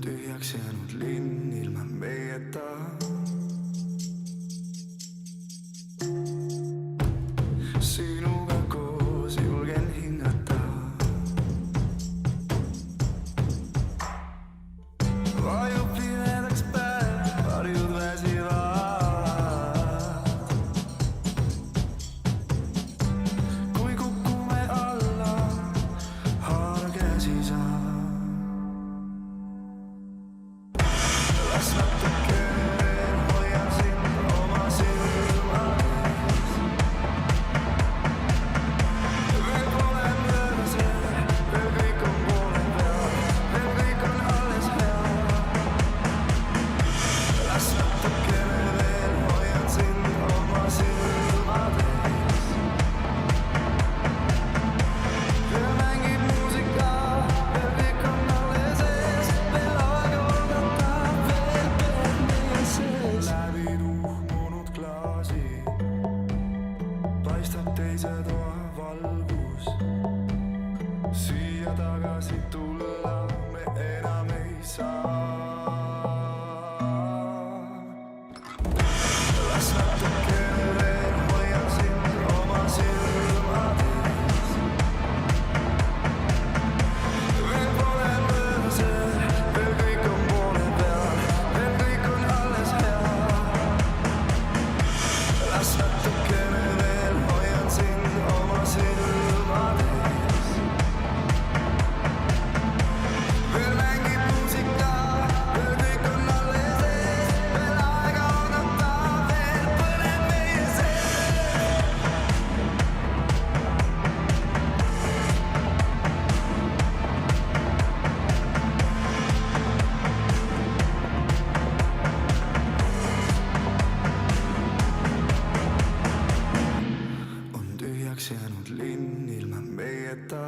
tühjaks jäänud linn ilma meieta. Sinuga koos julgen hingata. Vajub pimedaks päev, varjud väsivad. Kui kukume alla, haara käsi saab. Las natuke veel hoian sind oma silmades. Veel pole möödas, veel kõik on poole peal, veel kõik on alles hea. Las natuke veel hoian sind oma silmades. Veel mängib muusika, veel kõik on alles ees, veel aega oodata, veel pead meie sees. Läbi tuhmunud klaasid paistab teise toa valgus. Siia tagasi tulla me enam ei saa. Las natuke veel hoian sind oma silmades. Veel pole möödas, veel kõik on poole peal, veel kõik on alles hea. Las natuke veel hoian sind oma silmades. Veel mängib muusika, veel kõik on alles ees, veel aega oodata, veel põleb meie sees. On tühjaks jäänud linn ilma meieta.